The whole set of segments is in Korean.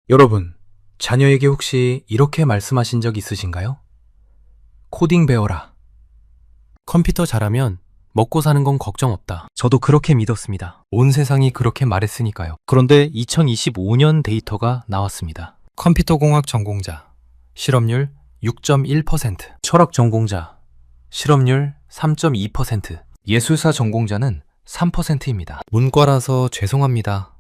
여러분, 자녀에게 혹시 이렇게 말씀하신 적 있으신가요? 코딩 배워라. 컴퓨터 잘하면 먹고 사는 건 걱정 없다. 저도 그렇게 믿었습니다. 온 세상이 그렇게 말했으니까요. 그런데 2025년 데이터가 나왔습니다. 컴퓨터공학 전공자, 실업률 6.1%, 철학 전공자, 실업률 3.2%, 예술사 전공자는 3%입니다. 문과라서 죄송합니다.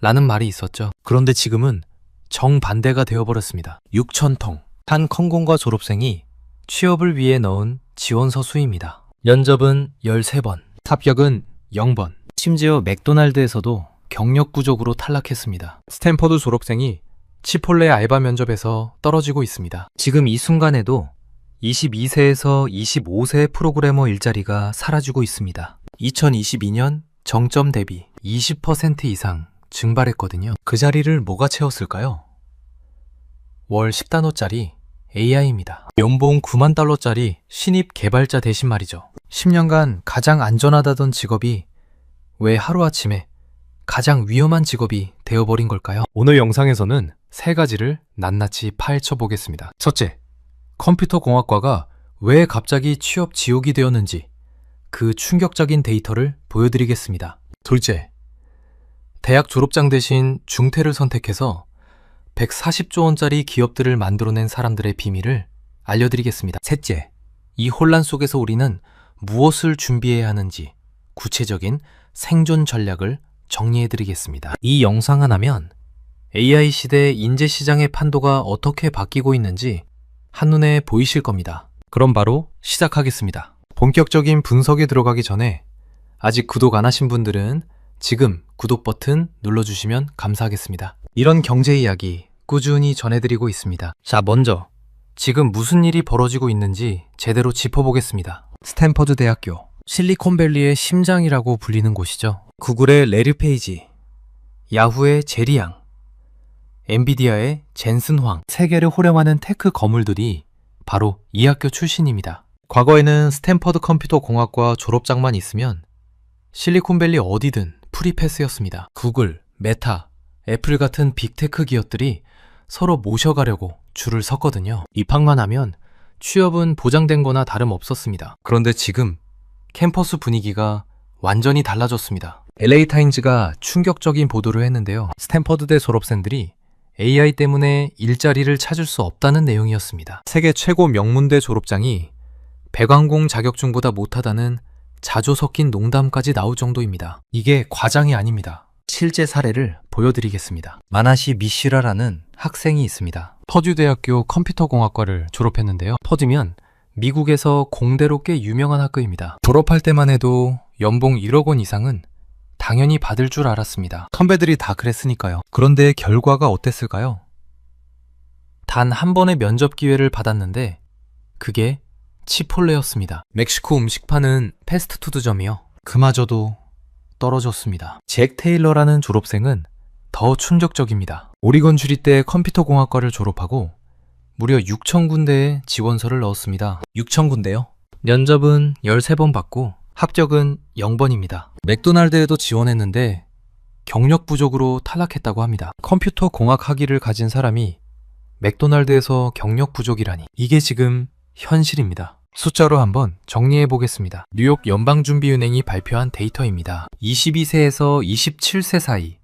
라는 말이 있었죠. 그런데 지금은 정반대가 되어버렸습니다. 6,000통. 한 컴공과 졸업생이 취업을 위해 넣은 지원서 수입니다. 면접은 13번, 합격은 0번. 심지어 맥도날드에서도 경력 부족으로 탈락했습니다. 스탠퍼드 졸업생이 치폴레 알바 면접에서 떨어지고 있습니다. 지금 이 순간에도 22세에서 25세 프로그래머 일자리가 사라지고 있습니다. 2022년 정점 대비 20% 이상 증발했거든요. 그 자리를 뭐가 채웠을까요? 월 10단어짜리 AI입니다. 연봉 9만 달러짜리 신입 개발자 대신 말이죠. 10년간 가장 안전하다던 직업이 왜 하루아침에 가장 위험한 직업이 되어버린 걸까요? 오늘 영상에서는 세 가지를 낱낱이 파헤쳐 보겠습니다. 첫째, 컴퓨터공학과가 왜 갑자기 취업 지옥이 되었는지 그 충격적인 데이터를 보여드리겠습니다. 둘째, 대학 졸업장 대신 중퇴를 선택해서 140조 원짜리 기업들을 만들어낸 사람들의 비밀을 알려드리겠습니다. 셋째, 이 혼란 속에서 우리는 무엇을 준비해야 하는지 구체적인 생존 전략을 정리해드리겠습니다. 이 영상 하나면 AI 시대 인재시장의 판도가 어떻게 바뀌고 있는지 한눈에 보이실 겁니다. 그럼 바로 시작하겠습니다. 본격적인 분석에 들어가기 전에 아직 구독 안 하신 분들은 지금 구독 버튼 눌러주시면 감사하겠습니다. 이런 경제 이야기 꾸준히 전해드리고 있습니다. 자, 먼저 지금 무슨 일이 벌어지고 있는지 제대로 짚어보겠습니다. 스탠퍼드 대학교, 실리콘밸리의 심장이라고 불리는 곳이죠. 구글의 레리 페이지, 야후의 제리 양, 엔비디아의 젠슨 황, 세계를 호령하는 테크 거물들이 바로 이 학교 출신입니다. 과거에는 스탠퍼드 컴퓨터 공학과 졸업장만 있으면 실리콘밸리 어디든 프리패스였습니다. 구글, 메타, 애플 같은 빅테크 기업들이 서로 모셔가려고 줄을 섰거든요. 입학만 하면 취업은 보장된 거나 다름없었습니다. 그런데 지금 캠퍼스 분위기가 완전히 달라졌습니다. LA타임즈가 충격적인 보도를 했는데요. 스탠퍼드대 졸업생들이 AI 때문에 일자리를 찾을 수 없다는 내용이었습니다. 세계 최고 명문대 졸업장이 배관공 자격증보다 못하다는 자조 섞인 농담까지 나올 정도입니다. 이게 과장이 아닙니다. 실제 사례를 보여드리겠습니다. 마나시 미시라라는 학생이 있습니다. 퍼듀 대학교 컴퓨터공학과를 졸업했는데요. 퍼듀면 미국에서 공대로 꽤 유명한 학교입니다. 졸업할 때만 해도 연봉 1억 원 이상은 당연히 받을 줄 알았습니다. 선배들이 다 그랬으니까요. 그런데 결과가 어땠을까요? 단 한 번의 면접 기회를 받았는데 그게 치폴레였습니다. 멕시코 음식 파는 패스트푸드점이요. 그마저도 떨어졌습니다. 잭 테일러라는 졸업생은 더 충격적입니다. 오리건 주립대 컴퓨터공학과를 졸업하고 무려 6,000군데에 지원서를 넣었습니다. 6,000군데요? 면접은 13번 받고 합격은 0번입니다. 맥도날드에도 지원했는데 경력 부족으로 탈락했다고 합니다. 컴퓨터공학 학위를 가진 사람이 맥도날드에서 경력 부족이라니, 이게 지금 현실입니다. 숫자로 한번 정리해 보겠습니다. 뉴욕 연방준비은행이 발표한 데이터입니다. 22세에서 27세 사이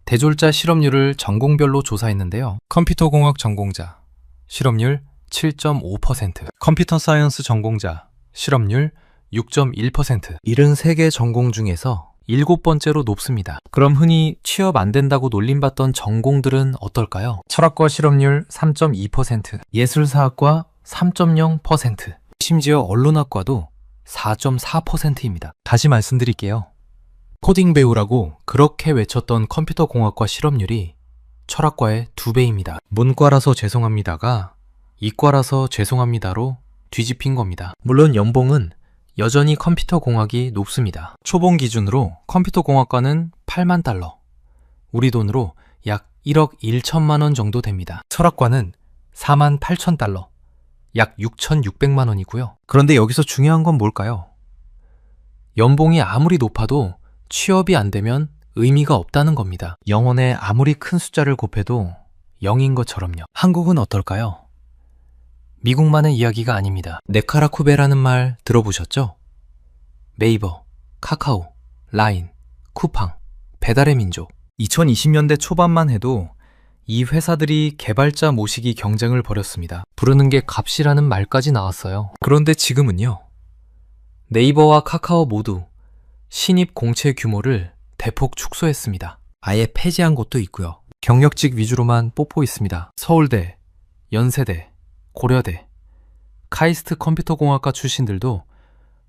대졸자 실업률을 전공별로 조사했는데요. 컴퓨터공학 전공자 실업률 7.5%, 컴퓨터 사이언스 전공자 실업률 6.1%. 73개 전공 중에서 7번째로 높습니다. 그럼 흔히 취업 안 된다고 놀림받던 전공들은 어떨까요? 철학과 실업률 3.2%, 예술사학과 3.0%, 심지어 언론학과도 4.4%입니다. 다시 말씀드릴게요. 코딩 배우라고 그렇게 외쳤던 컴퓨터공학과 실업률이 철학과의 2배입니다. 문과라서 죄송합니다가 이과라서 죄송합니다로 뒤집힌 겁니다. 물론 연봉은 여전히 컴퓨터공학이 높습니다. 초봉 기준으로 컴퓨터공학과는 8만 달러, 우리 돈으로 약 1억 1천만 원 정도 됩니다. 철학과는 4만 8천 달러, 약 6,600만 원이고요. 그런데 여기서 중요한 건 뭘까요? 연봉이 아무리 높아도 취업이 안 되면 의미가 없다는 겁니다. 영혼에 아무리 큰 숫자를 곱해도 0인 것처럼요. 한국은 어떨까요? 미국만의 이야기가 아닙니다. 네카라쿠베라는 말 들어보셨죠? 네이버, 카카오, 라인, 쿠팡, 배달의 민족. 2020년대 초반만 해도 이 회사들이 개발자 모시기 경쟁을 벌였습니다. 부르는 게 값이라는 말까지 나왔어요. 그런데 지금은요. 네이버와 카카오 모두 신입 공채 규모를 대폭 축소했습니다. 아예 폐지한 곳도 있고요. 경력직 위주로만 뽑고 있습니다. 서울대, 연세대, 고려대, 카이스트 컴퓨터공학과 출신들도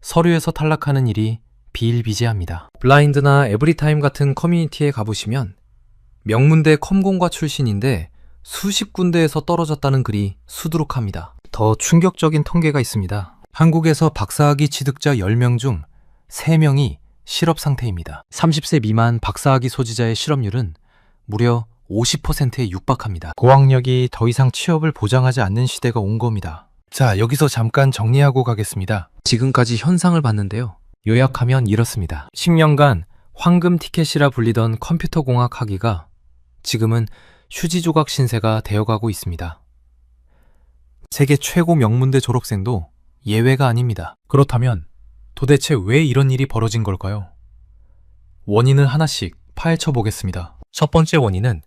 서류에서 탈락하는 일이 비일비재합니다. 블라인드나 에브리타임 같은 커뮤니티에 가보시면 명문대 컴공과 출신인데 수십 군데에서 떨어졌다는 글이 수두룩합니다. 더 충격적인 통계가 있습니다. 한국에서 박사학위 취득자 10명 중 3명이 실업 상태입니다. 30세 미만 박사학위 소지자의 실업률은 무려 50%에 육박합니다. 고학력이 더 이상 취업을 보장하지 않는 시대가 온 겁니다. 자, 여기서 잠깐 정리하고 가겠습니다. 지금까지 현상을 봤는데요. 요약하면 이렇습니다. 10년간 황금 티켓이라 불리던 컴퓨터공학 학위가 지금은 휴지 조각 신세가 되어가고 있습니다. 세계 최고 명문대 졸업생도 예외가 아닙니다. 그렇다면 도대체 왜 이런 일이 벌어진 걸까요? 원인을 하나씩 파헤쳐 보겠습니다. 첫 번째 원인은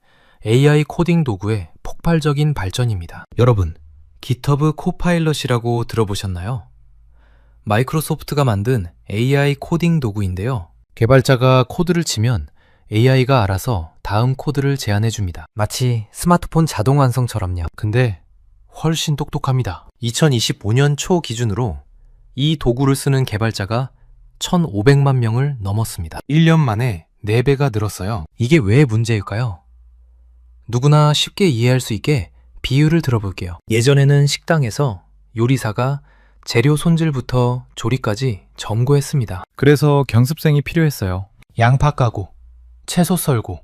AI 코딩 도구의 폭발적인 발전입니다. 여러분, GitHub 코파일럿이라고 들어보셨나요? 마이크로소프트가 만든 AI 코딩 도구인데요. 개발자가 코드를 치면 AI가 알아서 다음 코드를 제안해 줍니다. 마치 스마트폰 자동 완성처럼요. 근데 훨씬 똑똑합니다. 2025년 초 기준으로 이 도구를 쓰는 개발자가 1,500만 명을 넘었습니다. 1년 만에 4배가 늘었어요. 이게 왜 문제일까요? 누구나 쉽게 이해할 수 있게 비유를 들어볼게요. 예전에는 식당에서 요리사가 재료 손질부터 조리까지 점거했습니다. 그래서 경습생이 필요했어요. 양파 까고, 채소 썰고,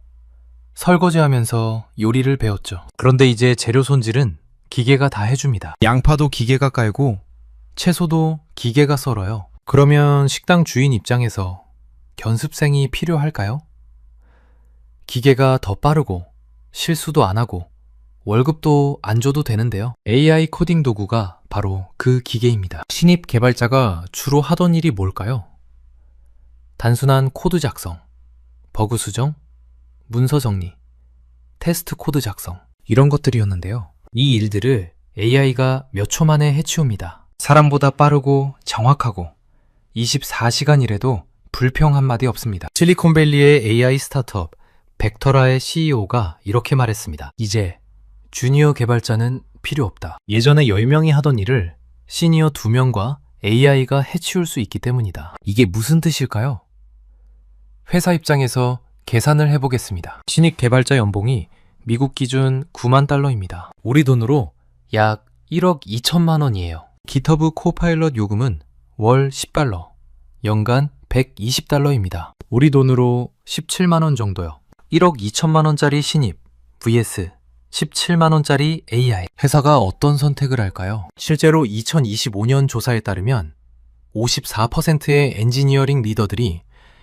설거지하면서 요리를 배웠죠. 그런데 이제 재료 손질은 기계가 다 해줍니다. 양파도 기계가 깔고, 채소도 기계가 썰어요. 그러면 식당 주인 입장에서 견습생이 필요할까요? 기계가 더 빠르고 실수도 안 하고 월급도 안 줘도 되는데요. AI 코딩 도구가 바로 그 기계입니다. 신입 개발자가 주로 하던 일이 뭘까요? 단순한 코드 작성, 버그 수정, 문서 정리, 테스트 코드 작성 이런 것들이었는데요. 이 일들을 AI가 몇 초 만에 해치웁니다. 사람보다 빠르고 정확하고 24시간 일해도 불평 한마디 없습니다. 실리콘밸리의 AI 스타트업 벡터라의 CEO가 이렇게 말했습니다. 이제 주니어 개발자는 필요 없다. 예전에 10명이 하던 일을 시니어 2명과 AI가 해치울 수 있기 때문이다. 이게 무슨 뜻일까요? 회사 입장에서 계산을 해보겠습니다. 신입 개발자 연봉이 미국 기준 9만 달러입니다. 우리 돈으로 약 1억 2천만 원이에요. GitHub 코파일럿 요금은 월 10달러, 연간 120달러입니다. 우리 돈으로 17만 원 정도요. 1억 2천만 원짜리 신입 vs 17만 원짜리 AI. 회사가 어떤 선택을 할까요? 실제로 2025년 조사에 따르면 54%의 엔지니어링 리더들이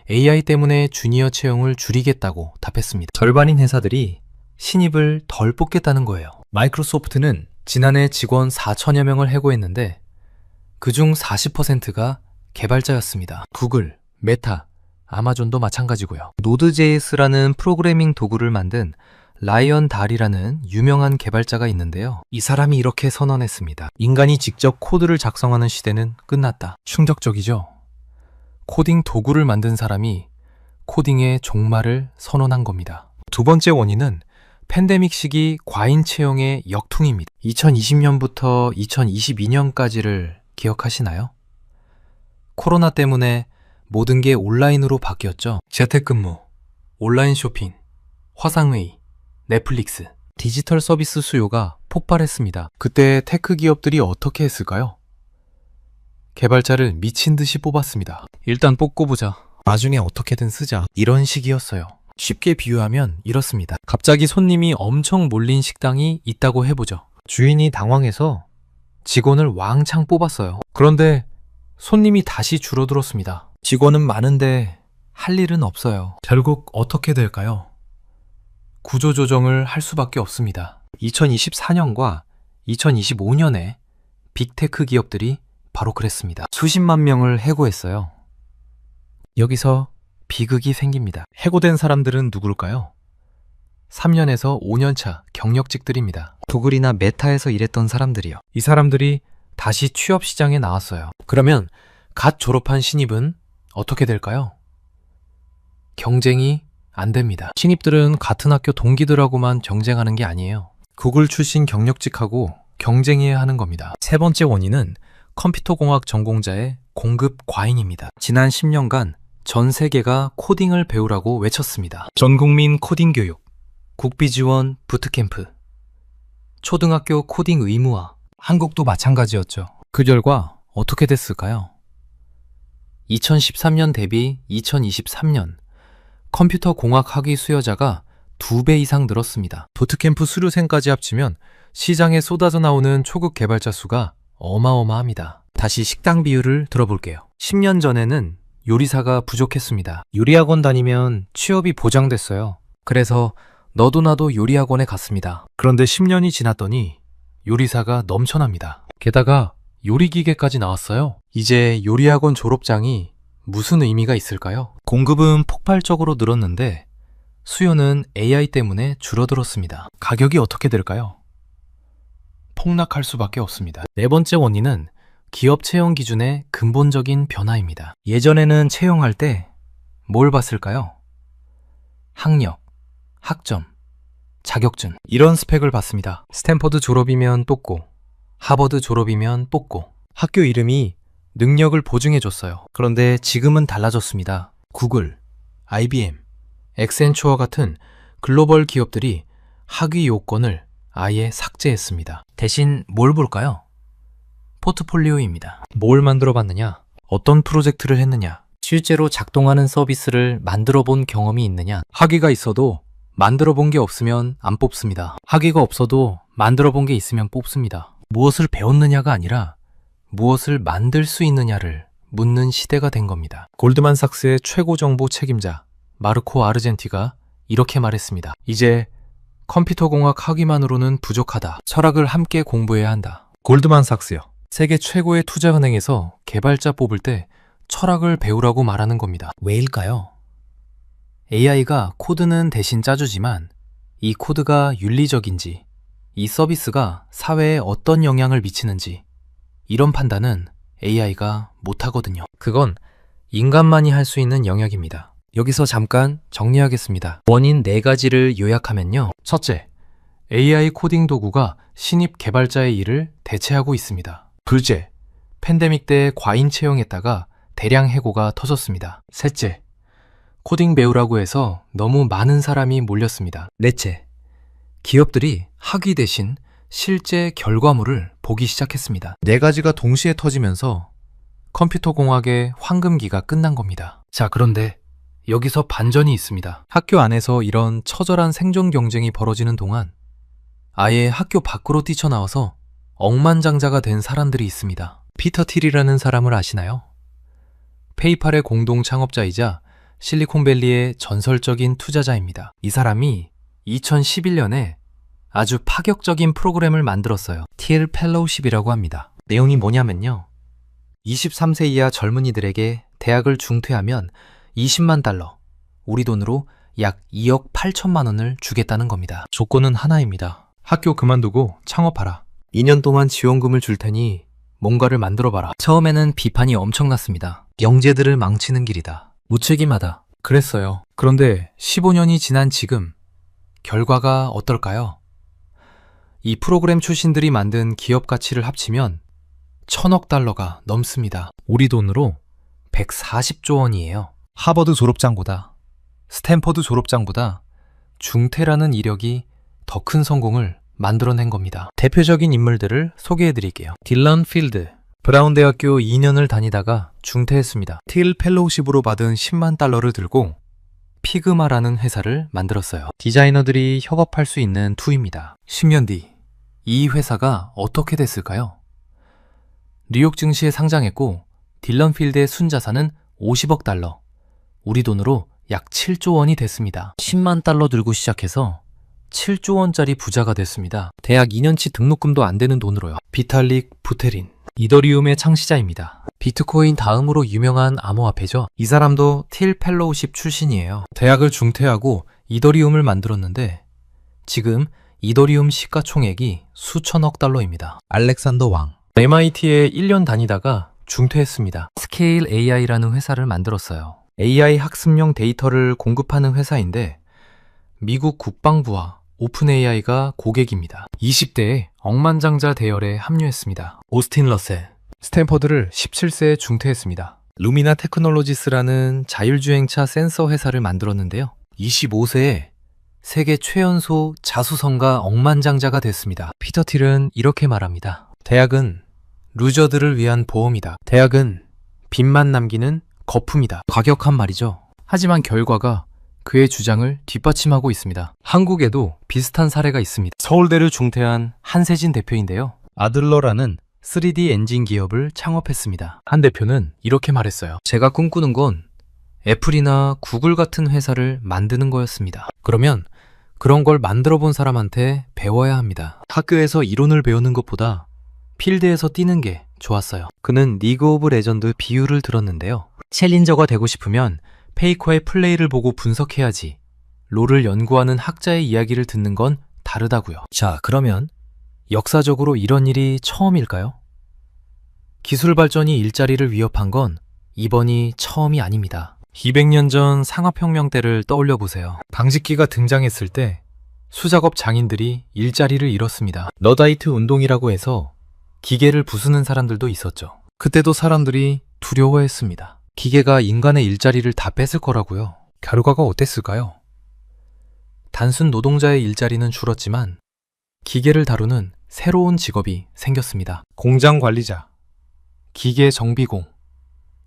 AI 때문에 주니어 채용을 줄이겠다고 답했습니다. 절반인 회사들이 신입을 덜 뽑겠다는 거예요. 마이크로소프트는 지난해 직원 4천여 명을 해고했는데 그중 40%가 개발자였습니다. 구글, 메타, 아마존도 마찬가지고요. 노드.js라는 프로그래밍 도구를 만든 라이언 달이라는 유명한 개발자가 있는데요. 이 사람이 이렇게 선언했습니다. 인간이 직접 코드를 작성하는 시대는 끝났다. 충격적이죠? 코딩 도구를 만든 사람이 코딩의 종말을 선언한 겁니다. 두 번째 원인은 팬데믹 시기 과잉 채용의 역퉁입니다. 2020년부터 2022년까지를 기억하시나요? 코로나 때문에 모든 게 온라인으로 바뀌었죠. 재택근무, 온라인 쇼핑, 화상회의, 넷플릭스, 디지털 서비스 수요가 폭발했습니다. 그때 테크 기업들이 어떻게 했을까요? 개발자를 미친 듯이 뽑았습니다. 일단 뽑고 보자. 나중에 어떻게든 쓰자. 이런 식이었어요. 쉽게 비유하면 이렇습니다. 갑자기 손님이 엄청 몰린 식당이 있다고 해보죠. 주인이 당황해서 직원을 왕창 뽑았어요. 그런데 손님이 다시 줄어들었습니다. 직원은 많은데 할 일은 없어요. 결국 어떻게 될까요? 구조조정을 할 수밖에 없습니다. 2024년과 2025년에 빅테크 기업들이 바로 그랬습니다. 수십만 명을 해고했어요. 여기서 비극이 생깁니다. 해고된 사람들은 누굴까요? 3년에서 5년차 경력직들입니다. 구글이나 메타에서 일했던 사람들이요. 이 사람들이 다시 취업 시장에 나왔어요. 그러면 갓 졸업한 신입은 어떻게 될까요? 경쟁이 안 됩니다. 신입들은 같은 학교 동기들하고만 경쟁하는 게 아니에요. 구글 출신 경력직하고 경쟁해야 하는 겁니다. 세 번째 원인은 컴퓨터공학 전공자의 공급 과잉입니다. 지난 10년간 전 세계가 코딩을 배우라고 외쳤습니다. 전국민 코딩 교육, 국비 지원 부트캠프, 초등학교 코딩 의무화, 한국도 마찬가지였죠. 그 결과 어떻게 됐을까요? 2013년 대비 2023년 컴퓨터 공학 학위 수요자가 2배 이상 늘었습니다. 부트캠프 수료생까지 합치면 시장에 쏟아져 나오는 초급 개발자 수가 어마어마합니다. 다시 식당 비율을 들어볼게요. 10년 전에는 요리사가 부족했습니다. 요리학원 다니면 취업이 보장됐어요. 그래서 너도 나도 요리학원에 갔습니다. 그런데 10년이 지났더니 요리사가 넘쳐납니다. 게다가 요리기계까지 나왔어요. 이제 요리학원 졸업장이 무슨 의미가 있을까요? 공급은 폭발적으로 늘었는데 수요는 AI 때문에 줄어들었습니다. 가격이 어떻게 될까요? 폭락할 수밖에 없습니다. 네 번째 원인은 기업 채용 기준의 근본적인 변화입니다. 예전에는 채용할 때 뭘 봤을까요? 학력, 학점, 자격증 이런 스펙을 봤습니다. 스탠퍼드 졸업이면 뽑고 하버드 졸업이면 뽑고 학교 이름이 능력을 보증해줬어요. 그런데 지금은 달라졌습니다. 구글, IBM, 엑센추어 같은 글로벌 기업들이 학위 요건을 아예 삭제했습니다. 대신 뭘 볼까요? 포트폴리오입니다. 뭘 만들어 봤느냐? 어떤 프로젝트를 했느냐? 실제로 작동하는 서비스를 만들어 본 경험이 있느냐? 학위가 있어도 만들어 본 게 없으면 안 뽑습니다. 학위가 없어도 만들어 본 게 있으면 뽑습니다. 무엇을 배웠느냐가 아니라 무엇을 만들 수 있느냐를 묻는 시대가 된 겁니다. 골드만삭스의 최고 정보 책임자 마르코 아르젠티가 이렇게 말했습니다. 이제 컴퓨터공학 학위만으로는 부족하다. 철학을 함께 공부해야 한다. 골드만삭스요. 세계 최고의 투자은행에서 개발자 뽑을 때 철학을 배우라고 말하는 겁니다. 왜일까요? AI가 코드는 대신 짜주지만 이 코드가 윤리적인지, 이 서비스가 사회에 어떤 영향을 미치는지 이런 판단은 AI가 못하거든요. 그건 인간만이 할 수 있는 영역입니다. 여기서 잠깐 정리하겠습니다. 원인 4가지를 요약하면요. 첫째, AI 코딩 도구가 신입 개발자의 일을 대체하고 있습니다. 둘째, 팬데믹 때 과잉 채용했다가 대량 해고가 터졌습니다. 셋째, 코딩 배우라고 해서 너무 많은 사람이 몰렸습니다. 넷째, 기업들이 학위 대신 실제 결과물을 보기 시작했습니다. 4가지가 동시에 터지면서 컴퓨터 공학의 황금기가 끝난 겁니다. 자, 그런데 여기서 반전이 있습니다. 학교 안에서 이런 처절한 생존 경쟁이 벌어지는 동안 아예 학교 밖으로 뛰쳐나와서 억만장자가 된 사람들이 있습니다. 피터 틸이라는 사람을 아시나요? 페이팔의 공동 창업자이자 실리콘밸리의 전설적인 투자자입니다. 이 사람이 2011년에 아주 파격적인 프로그램을 만들었어요. 틸 펠로우십이라고 합니다. 내용이 뭐냐면요. 23세 이하 젊은이들에게 대학을 중퇴하면 20만 달러, 우리 돈으로 약 2억 8천만 원을 주겠다는 겁니다. 조건은 하나입니다. 학교 그만두고 창업하라. 2년 동안 지원금을 줄 테니 뭔가를 만들어봐라. 처음에는 비판이 엄청났습니다. 영재들을 망치는 길이다. 무책임하다. 그랬어요. 그런데 15년이 지난 지금 결과가 어떨까요? 이 프로그램 출신들이 만든 기업 가치를 합치면 1,000억 달러가 넘습니다. 우리 돈으로 140조 원이에요. 하버드 졸업장보다, 스탠퍼드 졸업장보다 중퇴라는 이력이 더 큰 성공을 만들어낸 겁니다. 대표적인 인물들을 소개해드릴게요. 딜런 필드, 브라운 대학교 2년을 다니다가 중퇴했습니다. 틸 펠로우십으로 받은 10만 달러를 들고 피그마라는 회사를 만들었어요. 디자이너들이 협업할 수 있는 툴입니다. 10년 뒤 이 회사가 어떻게 됐을까요? 뉴욕 증시에 상장했고 딜런 필드의 순자산은 50억 달러, 우리 돈으로 약 7조 원이 됐습니다. 10만 달러 들고 시작해서 7조 원짜리 부자가 됐습니다. 대학 2년치 등록금도 안 되는 돈으로요. 비탈릭 부테린, 이더리움의 창시자입니다. 비트코인 다음으로 유명한 암호화폐죠. 이 사람도 틸 펠로우십 출신이에요. 대학을 중퇴하고 이더리움을 만들었는데 지금 이더리움 시가총액이 수천억 달러입니다. 알렉산더 왕, MIT에 1년 다니다가 중퇴했습니다. 스케일 AI라는 회사를 만들었어요. AI 학습용 데이터를 공급하는 회사인데 미국 국방부와 오픈 AI가 고객입니다. 20대에 억만장자 대열에 합류했습니다. 오스틴 러셀, 스탠퍼드를 17세에 중퇴했습니다. 루미나 테크놀로지스라는 자율주행차 센서 회사를 만들었는데요. 25세에 세계 최연소 자수성가 억만장자가 됐습니다. 피터 틸은 이렇게 말합니다. 대학은 루저들을 위한 보험이다. 대학은 빚만 남기는 거품이다. 과격한 말이죠. 하지만 결과가 그의 주장을 뒷받침하고 있습니다. 한국에도 비슷한 사례가 있습니다. 서울대를 중퇴한 한세진 대표인데요. 아들러라는 3D 엔진 기업을 창업했습니다. 한 대표는 이렇게 말했어요. 제가 꿈꾸는 건 애플이나 구글 같은 회사를 만드는 거였습니다. 그러면 그런 걸 만들어 본 사람한테 배워야 합니다. 학교에서 이론을 배우는 것보다 필드에서 뛰는 게 좋았어요. 그는 리그 오브 레전드 비유를 들었는데요. 챌린저가 되고 싶으면 페이커의 플레이를 보고 분석해야지. 롤을 연구하는 학자의 이야기를 듣는 건 다르다고요. 자, 그러면 역사적으로 이런 일이 처음일까요? 기술 발전이 일자리를 위협한 건 이번이 처음이 아닙니다. 200년 전 상업혁명 때를 떠올려 보세요. 방직기가 등장했을 때 수작업 장인들이 일자리를 잃었습니다. 러다이트 운동이라고 해서 기계를 부수는 사람들도 있었죠. 그때도 사람들이 두려워했습니다. 기계가 인간의 일자리를 다 뺏을 거라고요. 결과가 어땠을까요? 단순 노동자의 일자리는 줄었지만 기계를 다루는 새로운 직업이 생겼습니다. 공장 관리자, 기계 정비공,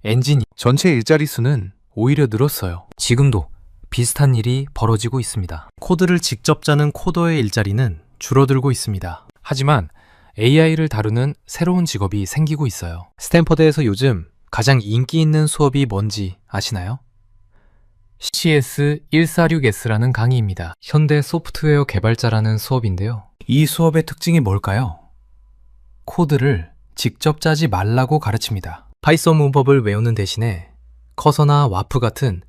엔지니어. 전체 일자리 수는 오히려 늘었어요. 지금도 비슷한 일이 벌어지고 있습니다. 코드를 직접 짜는 코더의 일자리는 줄어들고 있습니다. 하지만 AI를 다루는 새로운 직업이 생기고 있어요. 스탠퍼드에서 요즘 가장 인기 있는 수업이 뭔지 아시나요? CS146S라는 강의입니다. 현대 소프트웨어 개발자라는 수업인데요. 이 수업의 특징이 뭘까요? 코드를 직접 짜지 말라고 가르칩니다. 파이썬 문법을 외우는 대신에 커서나 와프 같은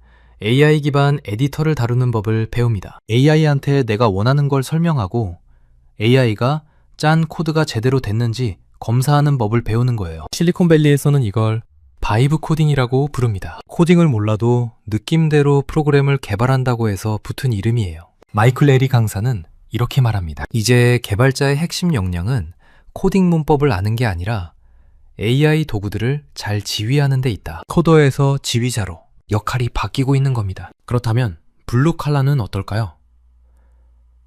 AI 기반 에디터를 다루는 법을 배웁니다. AI한테 내가 원하는 걸 설명하고 AI가 짠 코드가 제대로 됐는지 검사하는 법을 배우는 거예요. 실리콘밸리에서는 이걸 바이브 코딩이라고 부릅니다. 코딩을 몰라도 느낌대로 프로그램을 개발한다고 해서 붙은 이름이에요. 마이클 레리 강사는 이렇게 말합니다. 이제 개발자의 핵심 역량은 코딩 문법을 아는 게 아니라 AI 도구들을 잘 지휘하는 데 있다. 코더에서 지휘자로 역할이 바뀌고 있는 겁니다. 그렇다면 블루 칼라는 어떨까요?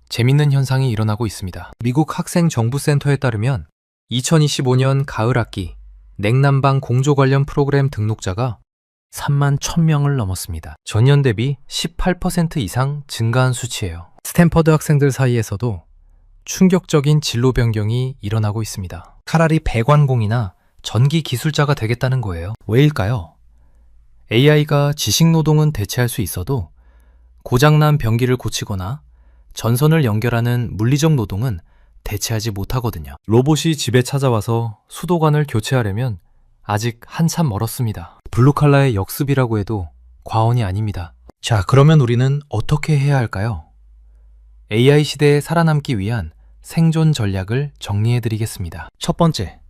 재밌는 현상이 일어나고 있습니다. 미국 학생정보센터에 따르면 2025년 가을 학기 냉난방 공조 관련 프로그램 등록자가 3만 1000명을 넘었습니다. 전년 대비 18% 이상 증가한 수치예요. 스탠퍼드 학생들 사이에서도 충격적인 진로 변경이 일어나고 있습니다. 차라리 배관공이나 전기 기술자가 되겠다는 거예요. 왜일까요? AI가 지식 노동은 대체할 수 있어도 고장난 변기를 고치거나 전선을 연결하는 물리적 노동은 대체하지 못하거든요. 로봇이 집에 찾아와서 수도관을 교체하려면 아직 한참 멀었습니다. 블루칼라의 역습이라고 해도 과언이 아닙니다. 자, 그러면 우리는 어떻게 해야 할까요? AI 시대에 살아남기 위한 생존 전략을 정리해 드리겠습니다. 첫 번째,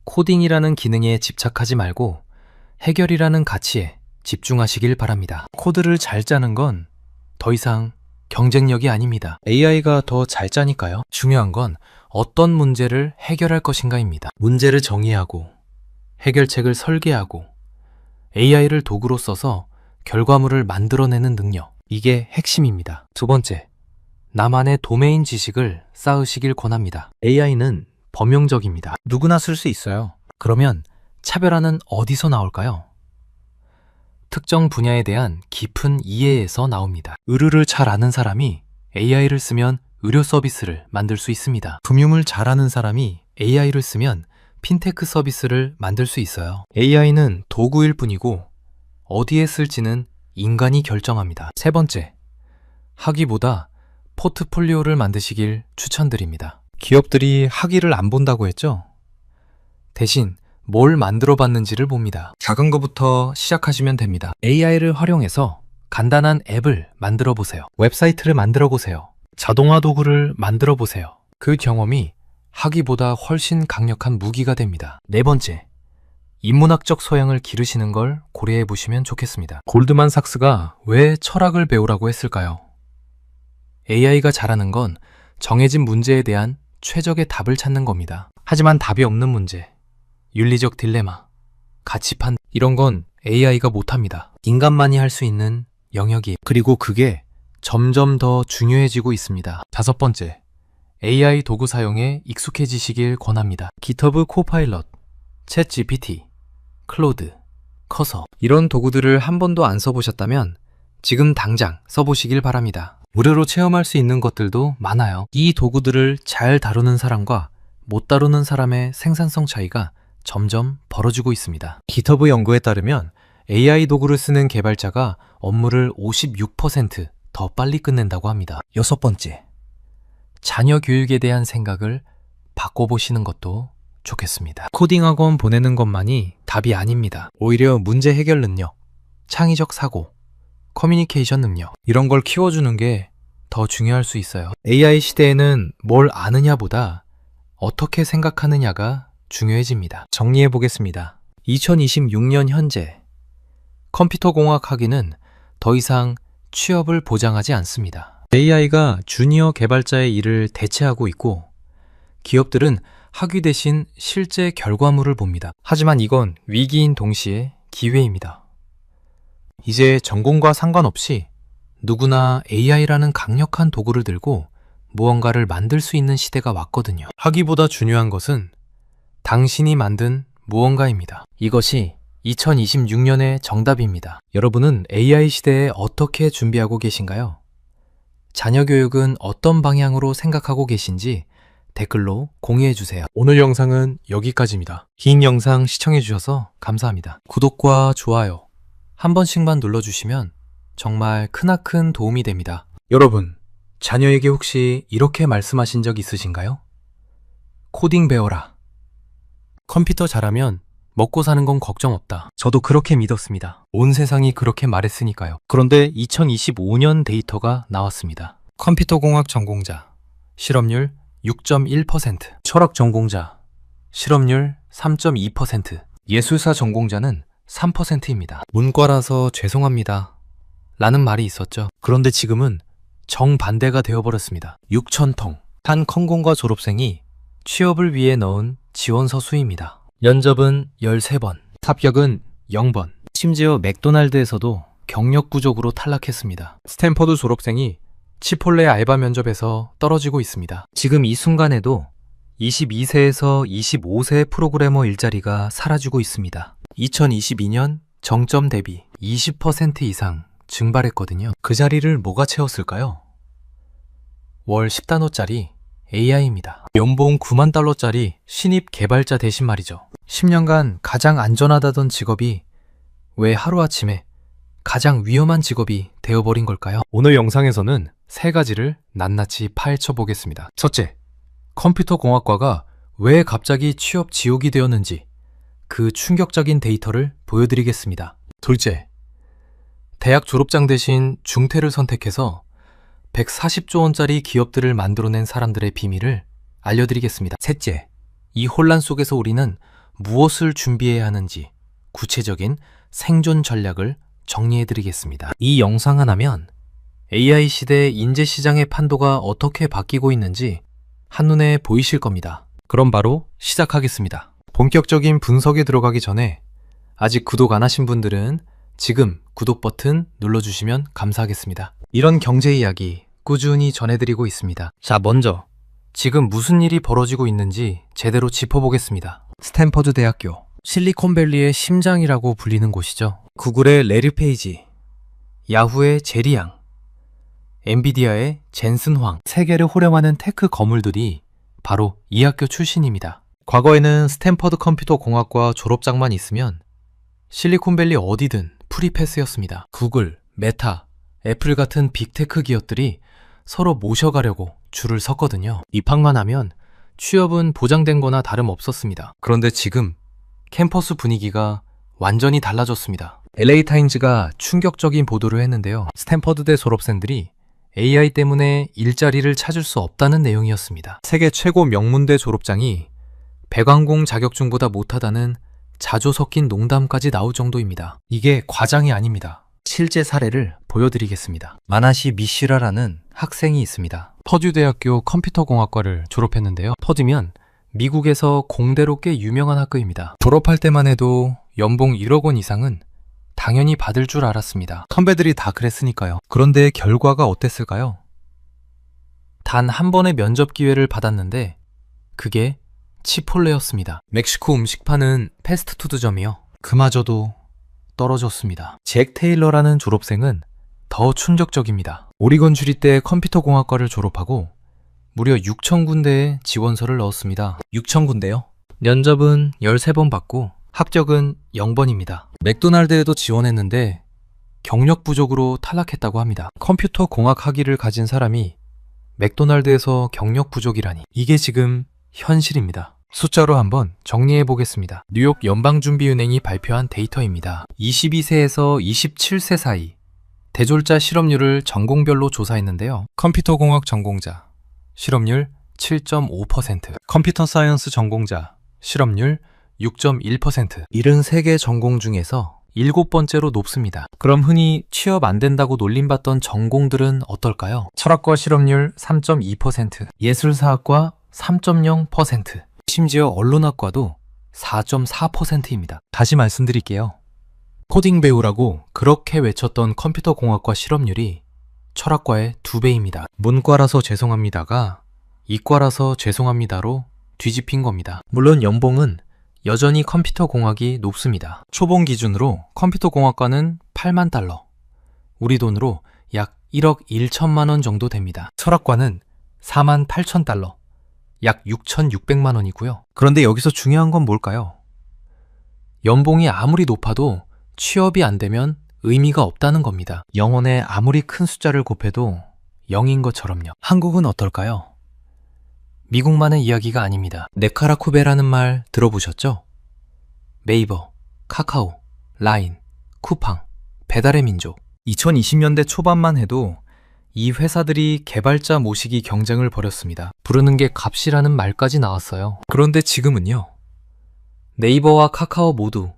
코딩이라는 기능에 집착하지 말고 해결이라는 가치에 집중하시길 바랍니다. 코드를 잘 짜는 건 더 이상 경쟁력이 아닙니다. AI가 더 잘 짜니까요. 중요한 건 어떤 문제를 해결할 것인가입니다. 문제를 정의하고 해결책을 설계하고 AI를 도구로 써서 결과물을 만들어내는 능력. 이게 핵심입니다. 두 번째, 나만의 도메인 지식을 쌓으시길 권합니다. AI는 범용적입니다. 누구나 쓸 수 있어요. 그러면 차별화는 어디서 나올까요? 특정 분야에 대한 깊은 이해에서 나옵니다. 의료를 잘 아는 사람이 AI를 쓰면 의료 서비스를 만들 수 있습니다. 금융을 잘 아는 사람이 AI를 쓰면 핀테크 서비스를 만들 수 있어요. AI는 도구일 뿐이고 어디에 쓸지는 인간이 결정합니다. 세 번째, 학위보다 포트폴리오를 만드시길 추천드립니다. 기업들이 학위를 안 본다고 했죠? 대신 뭘 만들어 봤는지를 봅니다. 작은 것부터 시작하시면 됩니다. AI를 활용해서 간단한 앱을 만들어 보세요. 웹사이트를 만들어 보세요. 자동화 도구를 만들어 보세요. 그 경험이 학위보다 훨씬 강력한 무기가 됩니다. 네 번째, 인문학적 소양을 기르시는 걸 고려해 보시면 좋겠습니다. 골드만삭스가 왜 철학을 배우라고 했을까요? AI가 잘하는 건 정해진 문제에 대한 최적의 답을 찾는 겁니다. 하지만 답이 없는 문제, 윤리적 딜레마, 가치 판단, 이런 건 AI가 못합니다. 인간만이 할 수 있는 영역이에요. 그리고 그게 점점 더 중요해지고 있습니다. 다섯 번째, AI 도구 사용에 익숙해지시길 권합니다. GitHub 코파일럿, 챗GPT, 클로드, 커서, 이런 도구들을 한 번도 안 써보셨다면 지금 당장 써보시길 바랍니다. 무료로 체험할 수 있는 것들도 많아요. 이 도구들을 잘 다루는 사람과 못 다루는 사람의 생산성 차이가 점점 벌어지고 있습니다. GitHub 연구에 따르면 AI 도구를 쓰는 개발자가 업무를 56% 빨리 끝낸다고 합니다. 여섯 번째, 자녀 교육에 대한 생각을 바꿔보시는 것도 좋겠습니다. 코딩 학원 보내는 것만이 답이 아닙니다. 오히려 문제 해결 능력, 창의적 사고, 커뮤니케이션 능력, 이런 걸 키워주는 게 더 중요할 수 있어요. AI 시대에는 뭘 아느냐보다 어떻게 생각하느냐가 중요해집니다. 정리해 보겠습니다. 2026년 현재 컴퓨터공학 학위는 더 이상 취업을 보장하지 않습니다. AI가 주니어 개발자의 일을 대체하고 있고 기업들은 학위 대신 실제 결과물을 봅니다. 하지만 이건 위기인 동시에 기회입니다. 이제 전공과 상관없이 누구나 AI라는 강력한 도구를 들고 무언가를 만들 수 있는 시대가 왔거든요. 학위보다 중요한 것은 당신이 만든 무언가입니다. 이것이 2026년의 정답입니다. 여러분은 AI 시대에 어떻게 준비하고 계신가요? 자녀 교육은 어떤 방향으로 생각하고 계신지 댓글로 공유해 주세요. 오늘 영상은 여기까지입니다. 긴 영상 시청해 주셔서 감사합니다. 구독과 좋아요 한 번씩만 눌러주시면 정말 크나큰 도움이 됩니다. 여러분, 자녀에게 혹시 이렇게 말씀하신 적 있으신가요? 코딩 배워라. 컴퓨터 잘하면 먹고 사는 건 걱정 없다. 저도 그렇게 믿었습니다. 온 세상이 그렇게 말했으니까요. 그런데 2025년 데이터가 나왔습니다. 컴퓨터공학 전공자, 실업률 6.1%, 철학 전공자, 실업률 3.2%, 예술사 전공자는 3%입니다. 문과라서 죄송합니다. 라는 말이 있었죠. 그런데 지금은 정반대가 되어버렸습니다. 6,000통. 한 컴공과 졸업생이 취업을 위해 넣은 지원서 수입니다. 면접은 13번, 합격은 0번. 심지어 맥도날드에서도 경력 부족으로 탈락했습니다. 스탠퍼드 졸업생이 치폴레 알바 면접에서 떨어지고 있습니다. 지금 이 순간에도 22세에서 25세 프로그래머 일자리가 사라지고 있습니다. 2022년 정점 대비 20% 이상 증발했거든요. 그 자리를 뭐가 채웠을까요? 월 10단어짜리 AI입니다. 연봉 9만 달러짜리 신입 개발자 대신 말이죠. 10년간 가장 안전하다던 직업이 왜 하루아침에 가장 위험한 직업이 되어버린 걸까요? 오늘 영상에서는 세 가지를 낱낱이 파헤쳐 보겠습니다. 첫째, 컴퓨터공학과가 왜 갑자기 취업 지옥이 되었는지 그 충격적인 데이터를 보여드리겠습니다. 둘째, 대학 졸업장 대신 중퇴를 선택해서 140조 원짜리 기업들을 만들어낸 사람들의 비밀을 알려드리겠습니다. 셋째, 이 혼란 속에서 우리는 무엇을 준비해야 하는지 구체적인 생존 전략을 정리해드리겠습니다. 이 영상 하나면 AI 시대 인재 시장의 판도가 어떻게 바뀌고 있는지 한눈에 보이실 겁니다. 그럼 바로 시작하겠습니다. 본격적인 분석에 들어가기 전에 아직 구독 안 하신 분들은 지금 구독 버튼 눌러주시면 감사하겠습니다. 이런 경제 이야기 꾸준히 전해드리고 있습니다. 자, 먼저 지금 무슨 일이 벌어지고 있는지 제대로 짚어보겠습니다. 스탠퍼드 대학교, 실리콘밸리의 심장이라고 불리는 곳이죠. 구글의 레리 페이지, 야후의 제리 양, 엔비디아의 젠슨 황, 세계를 호령하는 테크 거물들이 바로 이 학교 출신입니다. 과거에는 스탠퍼드 컴퓨터 공학과 졸업장만 있으면 실리콘밸리 어디든 프리패스였습니다. 구글, 메타, 애플 같은 빅테크 기업들이 서로 모셔가려고 줄을 섰거든요. 입학만 하면 취업은 보장된 거나 다름없었습니다. 그런데 지금 캠퍼스 분위기가 완전히 달라졌습니다. LA 타임즈가 충격적인 보도를 했는데요. 스탠퍼드대 졸업생들이 AI 때문에 일자리를 찾을 수 없다는 내용이었습니다. 세계 최고 명문대 졸업장이 배관공 자격증보다 못하다는 자조 섞인 농담까지 나올 정도입니다. 이게 과장이 아닙니다. 실제 사례를 보여드리겠습니다. 마나시 미시라라는 학생이 있습니다. 퍼듀 대학교 컴퓨터공학과를 졸업했는데요. 퍼듀면 미국에서 공대로 꽤 유명한 학교입니다. 졸업할 때만 해도 연봉 1억 원 이상은 당연히 받을 줄 알았습니다. 선배들이 다 그랬으니까요. 그런데 결과가 어땠을까요? 단 한 번의 면접 기회를 받았는데 그게 치폴레였습니다. 멕시코 음식 파는 패스트푸드점이요. 그마저도 떨어졌습니다. 잭 테일러라는 졸업생은 더 충격적입니다. 오리건 주립대 컴퓨터공학과를 졸업하고 무려 6,000군데에 지원서를 넣었습니다. 6,000군데요? 면접은 13번 받고 합격은 0번입니다. 맥도날드에도 지원했는데 경력 부족으로 탈락했다고 합니다. 컴퓨터 공학 학위를 가진 사람이 맥도날드에서 경력 부족이라니. 이게 지금 현실입니다. 숫자로 한번 정리해 보겠습니다. 뉴욕 연방준비은행이 발표한 데이터입니다. 22세에서 27세 사이 대졸자 실업률을 전공별로 조사했는데요. 컴퓨터공학 전공자 실업률 7.5%, 컴퓨터 사이언스 전공자 실업률 6.1%. 73개 전공 중에서 7번째로 높습니다. 그럼 흔히 취업 안 된다고 놀림받던 전공들은 어떨까요? 철학과 실업률 3.2%, 예술사학과 3.0%, 심지어 언론학과도 4.4%입니다. 다시 말씀드릴게요. 코딩 배우라고 그렇게 외쳤던 컴퓨터공학과 실업률이 철학과의 2배입니다. 문과라서 죄송합니다가 이과라서 죄송합니다로 뒤집힌 겁니다. 물론 연봉은 여전히 컴퓨터공학이 높습니다. 초봉 기준으로 컴퓨터공학과는 8만 달러, 우리 돈으로 약 1억 1천만 원 정도 됩니다. 철학과는 4만 8천 달러, 약 6,600만 원이고요. 그런데 여기서 중요한 건 뭘까요? 연봉이 아무리 높아도 취업이 안 되면 의미가 없다는 겁니다. 영혼에 아무리 큰 숫자를 곱해도 0인 것처럼요. 한국은 어떨까요? 미국만의 이야기가 아닙니다. 네카라쿠베라는 말 들어보셨죠? 네이버, 카카오, 라인, 쿠팡, 배달의 민족. 2020년대 초반만 해도 이 회사들이 개발자 모시기 경쟁을 벌였습니다. 부르는 게 값이라는 말까지 나왔어요. 그런데 지금은요. 네이버와 카카오 모두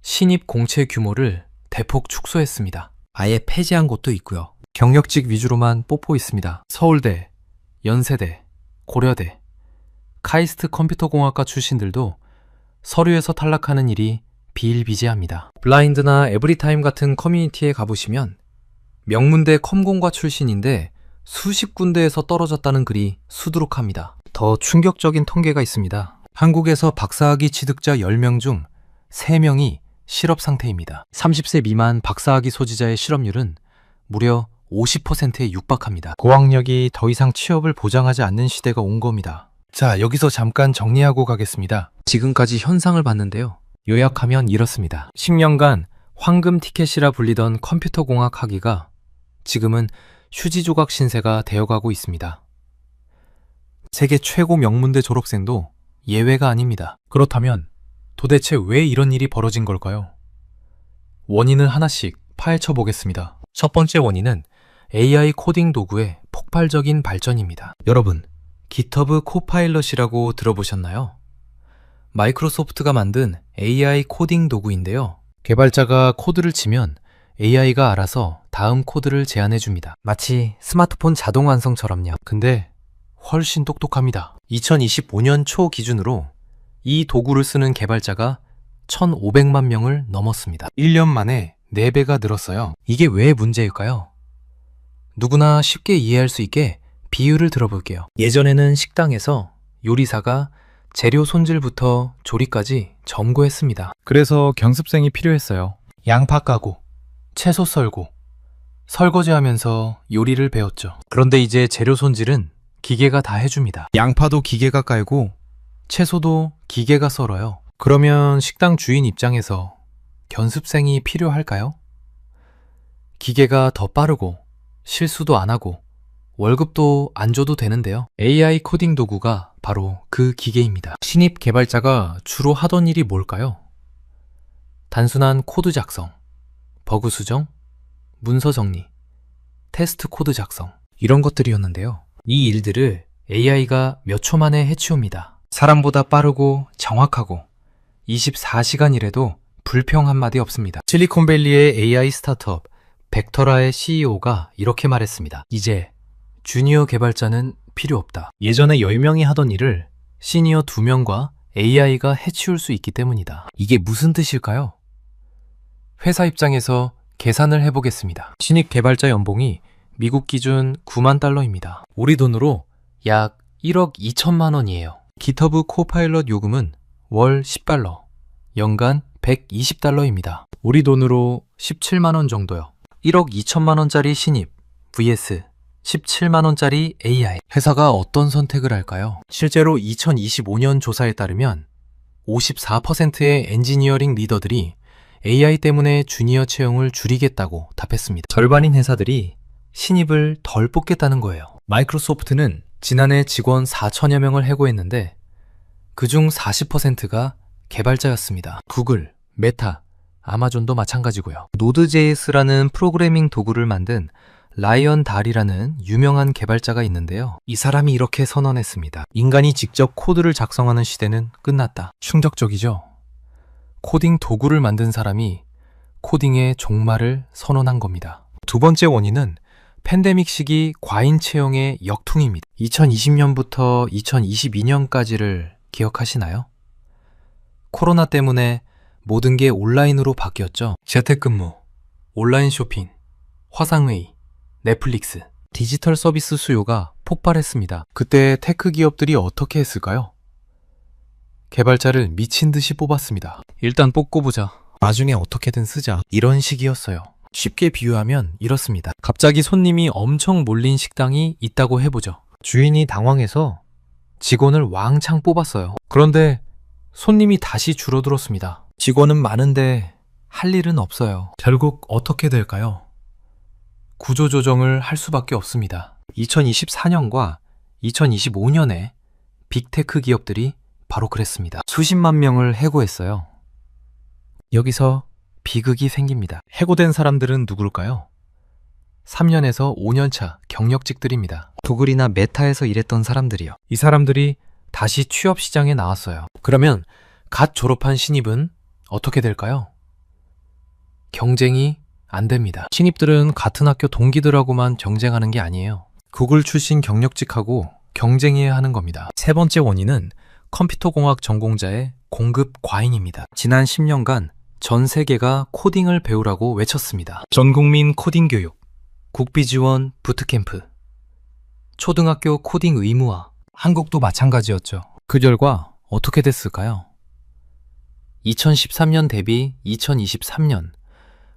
신입 공채 규모를 대폭 축소했습니다. 아예 폐지한 곳도 있고요. 경력직 위주로만 뽑고 있습니다. 서울대, 연세대, 고려대, 카이스트 컴퓨터공학과 출신들도 서류에서 탈락하는 일이 비일비재합니다. 블라인드나 에브리타임 같은 커뮤니티에 가보시면 명문대 컴공과 출신인데 수십 군데에서 떨어졌다는 글이 수두룩합니다. 더 충격적인 통계가 있습니다. 한국에서 박사학위 취득자 10명 중 3명이 실업 상태입니다. 30세 미만 박사학위 소지자의 실업률은 무려 50%에 육박합니다. 고학력이 더 이상 취업을 보장하지 않는 시대가 온 겁니다. 자, 여기서 잠깐 정리하고 가겠습니다. 지금까지 현상을 봤는데요. 요약하면 이렇습니다. 10년간 황금 티켓이라 불리던 컴퓨터공학 학위가 지금은 휴지 조각 신세가 되어가고 있습니다. 세계 최고 명문대 졸업생도 예외가 아닙니다. 그렇다면 도대체 왜 이런 일이 벌어진 걸까요? 원인을 하나씩 파헤쳐 보겠습니다. 첫 번째 원인은 AI 코딩 도구의 폭발적인 발전입니다. 여러분, GitHub 코파일럿이라고 들어보셨나요? 마이크로소프트가 만든 AI 코딩 도구인데요. 개발자가 코드를 치면 AI가 알아서 다음 코드를 제안해 줍니다. 마치 스마트폰 자동 완성처럼요. 근데 훨씬 똑똑합니다. 2025년 초 기준으로 이 도구를 쓰는 개발자가 1,500만 명을 넘었습니다. 1년 만에 4배가 늘었어요. 이게 왜 문제일까요? 누구나 쉽게 이해할 수 있게 비유를 들어볼게요. 예전에는 식당에서 요리사가 재료 손질부터 조리까지 점거했습니다. 그래서 경습생이 필요했어요. 양파 까고, 채소 썰고, 설거지하면서 요리를 배웠죠. 그런데 이제 재료 손질은 기계가 다 해줍니다. 양파도 기계가 깔고, 채소도 기계가 썰어요. 그러면 식당 주인 입장에서 견습생이 필요할까요? 기계가 더 빠르고 실수도 안 하고 월급도 안 줘도 되는데요. AI 코딩 도구가 바로 그 기계입니다. 신입 개발자가 주로 하던 일이 뭘까요? 단순한 코드 작성, 버그 수정, 문서 정리, 테스트 코드 작성, 이런 것들이었는데요. 이 일들을 AI가 몇 초 만에 해치웁니다. 사람보다 빠르고 정확하고 24시간 일해도 불평 한마디 없습니다. 실리콘밸리의 AI 스타트업 벡터라의 CEO가 이렇게 말했습니다. 이제 주니어 개발자는 필요 없다. 예전에 10명이 하던 일을 시니어 2명과 AI가 해치울 수 있기 때문이다. 이게 무슨 뜻일까요? 회사 입장에서 계산을 해보겠습니다. 신입 개발자 연봉이 미국 기준 9만 달러입니다. 우리 돈으로 약 1억 2천만 원이에요. GitHub 코파일럿 요금은 월 10달러, 연간 120달러입니다. 우리 돈으로 17만 원 정도요. 1억 2천만 원짜리 신입 vs 17만 원짜리 AI. 회사가 어떤 선택을 할까요? 실제로 2025년 조사에 따르면 54%의 엔지니어링 리더들이 AI 때문에 주니어 채용을 줄이겠다고 답했습니다. 절반인 회사들이 신입을 덜 뽑겠다는 거예요. 마이크로소프트는 지난해 직원 4천여 명을 해고했는데 그중 40%가 개발자였습니다. 구글, 메타, 아마존도 마찬가지고요. 노드.js라는 프로그래밍 도구를 만든 라이언 달이라는 유명한 개발자가 있는데요. 이 사람이 이렇게 선언했습니다. 인간이 직접 코드를 작성하는 시대는 끝났다. 충격적이죠? 코딩 도구를 만든 사람이 코딩의 종말을 선언한 겁니다. 두 번째 원인은 팬데믹 시기 과잉 채용의 역퉁입니다. 2020년부터 2022년까지를 기억하시나요? 코로나 때문에 모든 게 온라인으로 바뀌었죠. 재택근무, 온라인 쇼핑, 화상회의, 넷플릭스, 디지털 서비스 수요가 폭발했습니다. 그때 테크 기업들이 어떻게 했을까요? 개발자를 미친 듯이 뽑았습니다. 일단 뽑고 보자. 나중에 어떻게든 쓰자. 이런 식이었어요. 쉽게 비유하면 이렇습니다. 갑자기 손님이 엄청 몰린 식당이 있다고 해보죠. 주인이 당황해서 직원을 왕창 뽑았어요. 그런데 손님이 다시 줄어들었습니다. 직원은 많은데 할 일은 없어요. 결국 어떻게 될까요? 구조조정을 할 수밖에 없습니다. 2024년과 2025년에 빅테크 기업들이 바로 그랬습니다. 수십만 명을 해고했어요. 여기서 비극이 생깁니다. 해고된 사람들은 누굴까요? 3년에서 5년차 경력직들입니다. 구글이나 메타에서 일했던 사람들이요. 이 사람들이 다시 취업 시장에 나왔어요. 그러면 갓 졸업한 신입은 어떻게 될까요? 경쟁이 안 됩니다. 신입들은 같은 학교 동기들하고만 경쟁하는 게 아니에요. 구글 출신 경력직하고 경쟁해야 하는 겁니다. 세 번째 원인은 컴퓨터공학 전공자의 공급 과잉입니다. 지난 10년간 전 세계가 코딩을 배우라고 외쳤습니다. 전국민 코딩 교육, 국비 지원 부트캠프, 초등학교 코딩 의무화, 한국도 마찬가지였죠. 그 결과 어떻게 됐을까요? 2013년 대비 2023년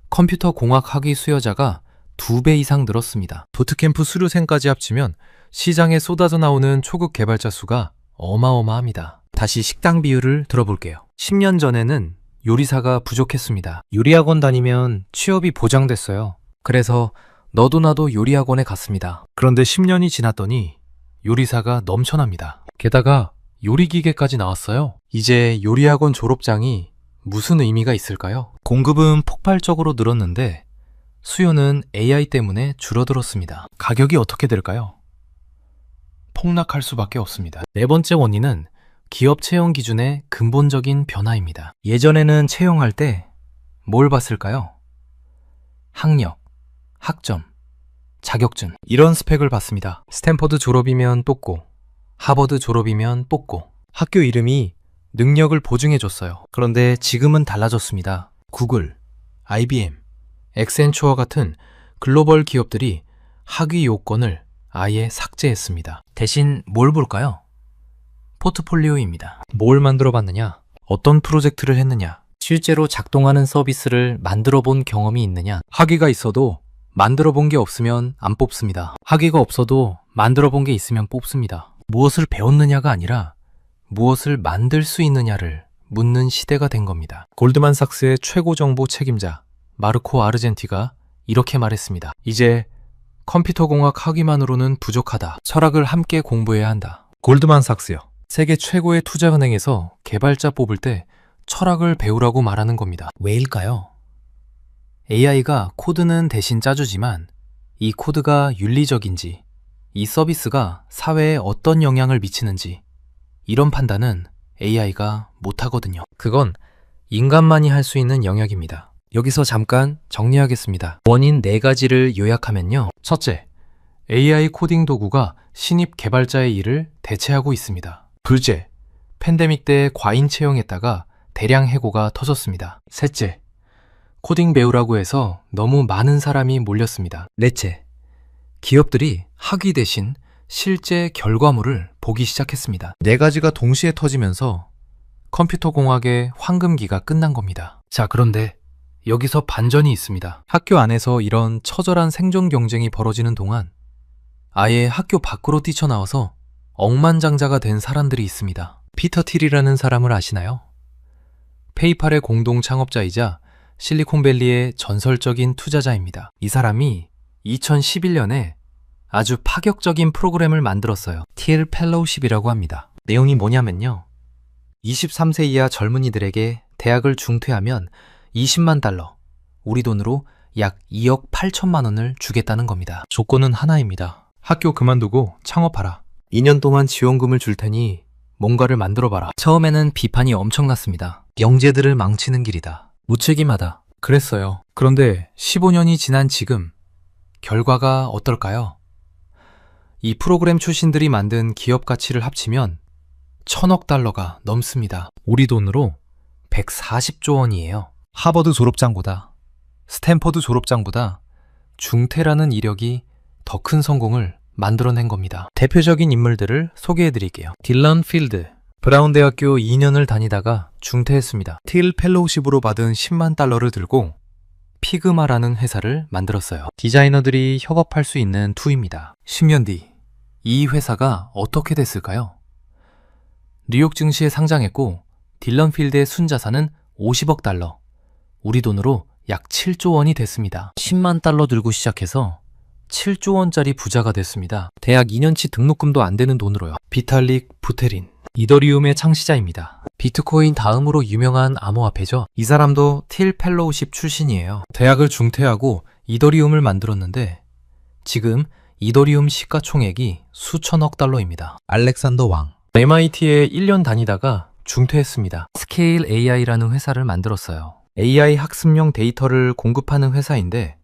컴퓨터 공학 학위 수요자가 2배 이상 늘었습니다. 부트캠프 수료생까지 합치면 시장에 쏟아져 나오는 초급 개발자 수가 어마어마합니다. 다시 식당 비율을 들어볼게요. 10년 전에는 요리사가 부족했습니다. 요리학원 다니면 취업이 보장됐어요. 그래서 너도 나도 요리학원에 갔습니다. 그런데 10년이 지났더니 요리사가 넘쳐납니다. 게다가 요리기계까지 나왔어요. 이제 요리학원 졸업장이 무슨 의미가 있을까요? 공급은 폭발적으로 늘었는데 수요는 AI 때문에 줄어들었습니다. 가격이 어떻게 될까요? 폭락할 수밖에 없습니다. 네 번째 원인은 기업 채용 기준의 근본적인 변화입니다. 예전에는 채용할 때 뭘 봤을까요? 학력, 학점, 자격증 이런 스펙을 봤습니다. 스탠퍼드 졸업이면 뽑고 하버드 졸업이면 뽑고 학교 이름이 능력을 보증해줬어요. 그런데 지금은 달라졌습니다. 구글, IBM, 엑센추어 같은 글로벌 기업들이 학위 요건을 아예 삭제했습니다. 대신 뭘 볼까요? 포트폴리오입니다. 뭘 만들어 봤느냐? 어떤 프로젝트를 했느냐? 실제로 작동하는 서비스를 만들어 본 경험이 있느냐? 학위가 있어도 만들어 본 게 없으면 안 뽑습니다. 학위가 없어도 만들어 본 게 있으면 뽑습니다. 무엇을 배웠느냐가 아니라 무엇을 만들 수 있느냐를 묻는 시대가 된 겁니다. 골드만삭스의 최고 정보 책임자 마르코 아르젠티가 이렇게 말했습니다. 이제 컴퓨터공학 학위만으로는 부족하다. 철학을 함께 공부해야 한다. 골드만삭스요. 세계 최고의 투자은행에서 개발자 뽑을 때 철학을 배우라고 말하는 겁니다. 왜일까요? AI가 코드는 대신 짜주지만 이 코드가 윤리적인지, 이 서비스가 사회에 어떤 영향을 미치는지 이런 판단은 AI가 못하거든요. 그건 인간만이 할 수 있는 영역입니다. 여기서 잠깐 정리하겠습니다. 원인 4가지를 요약하면요. 첫째, AI 코딩 도구가 신입 개발자의 일을 대체하고 있습니다. 둘째, 팬데믹 때 과잉 채용했다가 대량 해고가 터졌습니다. 셋째, 코딩 배우라고 해서 너무 많은 사람이 몰렸습니다. 넷째, 기업들이 학위 대신 실제 결과물을 보기 시작했습니다. 4가지가 동시에 터지면서 컴퓨터 공학의 황금기가 끝난 겁니다. 자, 그런데 여기서 반전이 있습니다. 학교 안에서 이런 처절한 생존 경쟁이 벌어지는 동안 아예 학교 밖으로 뛰쳐나와서 억만장자가 된 사람들이 있습니다. 피터 틸이라는 사람을 아시나요? 페이팔의 공동 창업자이자 실리콘밸리의 전설적인 투자자입니다. 이 사람이 2011년에 아주 파격적인 프로그램을 만들었어요. 틸 펠로우십이라고 합니다. 내용이 뭐냐면요. 23세 이하 젊은이들에게 대학을 중퇴하면 20만 달러, 우리 돈으로 약 2억 8천만 원을 주겠다는 겁니다. 조건은 하나입니다. 학교 그만두고 창업하라. 2년 동안 지원금을 줄 테니 뭔가를 만들어봐라. 처음에는 비판이 엄청났습니다. 영재들을 망치는 길이다. 무책임하다. 그랬어요. 그런데 15년이 지난 지금 결과가 어떨까요? 이 프로그램 출신들이 만든 기업 가치를 합치면 1,000억 달러가 넘습니다. 우리 돈으로 140조 원이에요. 하버드 졸업장보다, 스탠퍼드 졸업장보다 중퇴라는 이력이 더 큰 성공을 만들어낸 겁니다. 대표적인 인물들을 소개해드릴게요. 딜런 필드, 브라운 대학교 2년을 다니다가 중퇴했습니다. 틸 펠로우십으로 받은 10만 달러를 들고 피그마라는 회사를 만들었어요. 디자이너들이 협업할 수 있는 툴입니다. 10년 뒤 이 회사가 어떻게 됐을까요? 뉴욕 증시에 상장했고 딜런 필드의 순자산은 50억 달러, 우리 돈으로 약 7조 원이 됐습니다. 10만 달러 들고 시작해서 7조 원짜리 부자가 됐습니다. 대학 2년치 등록금도 안 되는 돈으로요. 비탈릭 부테린, 이더리움의 창시자입니다. 비트코인 다음으로 유명한 암호화폐죠. 이 사람도 틸 펠로우십 출신이에요. 대학을 중퇴하고 이더리움을 만들었는데 지금 이더리움 시가총액이 수천억 달러입니다. 알렉산더 왕, MIT에 1년 다니다가 중퇴했습니다. 스케일 AI라는 회사를 만들었어요. AI 학습용 데이터를 공급하는 회사인데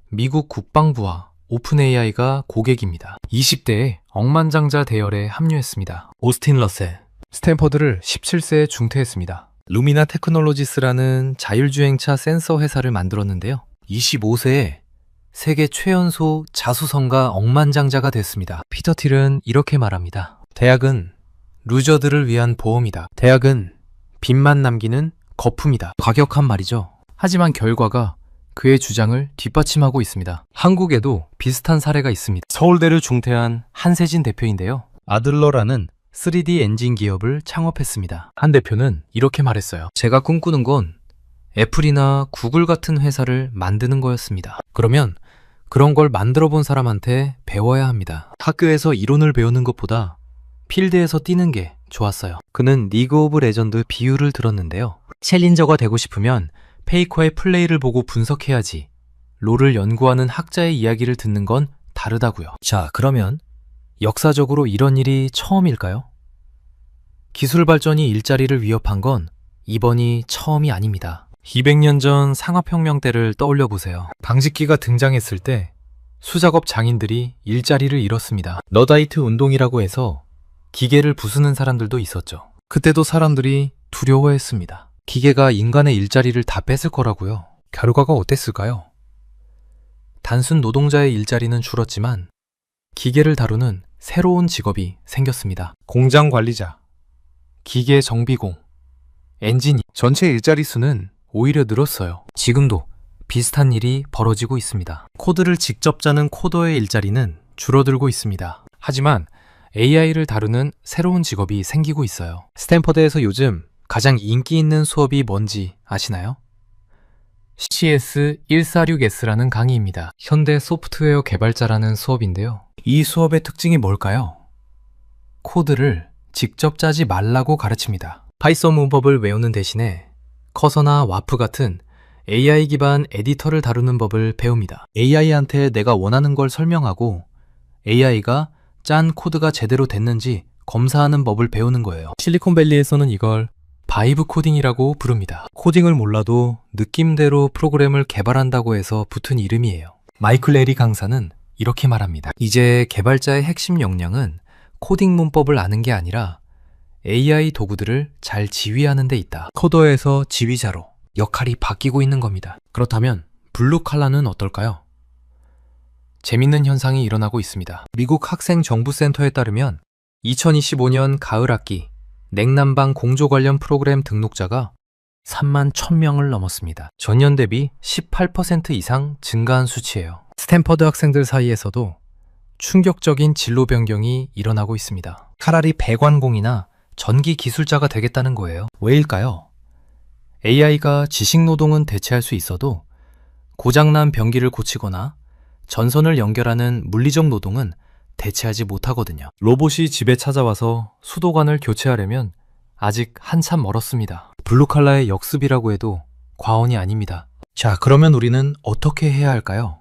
미국 국방부와 오픈 AI가 고객입니다. 20대에 억만장자 대열에 합류했습니다. 오스틴 러셀, 스탠퍼드를 17세에 중퇴했습니다. 루미나 테크놀로지스라는 자율주행차 센서 회사를 만들었는데요. 25세에 세계 최연소 자수성가 억만장자가 됐습니다. 피터 틸은 이렇게 말합니다. 대학은 루저들을 위한 보험이다. 대학은 빚만 남기는 거품이다. 과격한 말이죠. 하지만 결과가 그의 주장을 뒷받침하고 있습니다. 한국에도 비슷한 사례가 있습니다. 서울대를 중퇴한 한세진 대표인데요. 아들러라는 3D 엔진 기업을 창업했습니다. 한 대표는 이렇게 말했어요. 제가 꿈꾸는 건 애플이나 구글 같은 회사를 만드는 거였습니다. 그러면 그런 걸 만들어 본 사람한테 배워야 합니다. 학교에서 이론을 배우는 것보다 필드에서 뛰는 게 좋았어요. 그는 리그 오브 레전드 비유를 들었는데요. 챌린저가 되고 싶으면 페이커의 플레이를 보고 분석해야지 롤을 연구하는 학자의 이야기를 듣는 건 다르다고요. 자, 그러면 역사적으로 이런 일이 처음일까요? 기술 발전이 일자리를 위협한 건 이번이 처음이 아닙니다. 200년 전 상업혁명 때를 떠올려 보세요. 방직기가 등장했을 때 수작업 장인들이 일자리를 잃었습니다. 러다이트 운동이라고 해서 기계를 부수는 사람들도 있었죠. 그때도 사람들이 두려워했습니다. 기계가 인간의 일자리를 다 뺏을 거라고요. 결과가 어땠을까요? 단순 노동자의 일자리는 줄었지만 기계를 다루는 새로운 직업이 생겼습니다. 공장 관리자, 기계 정비공, 엔지니어. 전체 일자리 수는 오히려 늘었어요. 지금도 비슷한 일이 벌어지고 있습니다. 코드를 직접 짜는 코더의 일자리는 줄어들고 있습니다. 하지만 AI를 다루는 새로운 직업이 생기고 있어요. 스탠퍼드에서 요즘 가장 인기 있는 수업이 뭔지 아시나요? CS146S라는 강의입니다. 현대 소프트웨어 개발자라는 수업인데요. 이 수업의 특징이 뭘까요? 코드를 직접 짜지 말라고 가르칩니다. 파이썬 문법을 외우는 대신에 커서나 와프 같은 AI 기반 에디터를 다루는 법을 배웁니다. AI한테 내가 원하는 걸 설명하고 AI가 짠 코드가 제대로 됐는지 검사하는 법을 배우는 거예요. 실리콘밸리에서는 이걸 바이브 코딩이라고 부릅니다. 코딩을 몰라도 느낌대로 프로그램을 개발한다고 해서 붙은 이름이에요. 마이클 레리 강사는 이렇게 말합니다. 이제 개발자의 핵심 역량은 코딩 문법을 아는 게 아니라 AI 도구들을 잘 지휘하는 데 있다. 코더에서 지휘자로 역할이 바뀌고 있는 겁니다. 그렇다면 블루 칼라는 어떨까요? 재밌는 현상이 일어나고 있습니다. 미국 학생정보센터에 따르면 2025년 가을 학기 냉난방 공조 관련 프로그램 등록자가 3만 1000명을 넘었습니다. 전년 대비 18% 이상 증가한 수치예요. 스탠퍼드 학생들 사이에서도 충격적인 진로 변경이 일어나고 있습니다. 차라리 배관공이나 전기 기술자가 되겠다는 거예요. 왜일까요? AI가 지식 노동은 대체할 수 있어도 고장난 변기를 고치거나 전선을 연결하는 물리적 노동은 대체하지 못하거든요. 로봇이 집에 찾아와서 수도관을 교체하려면 아직 한참 멀었습니다. 블루칼라의 역습이라고 해도 과언이 아닙니다. 자, 그러면 우리는 어떻게 해야 할까요?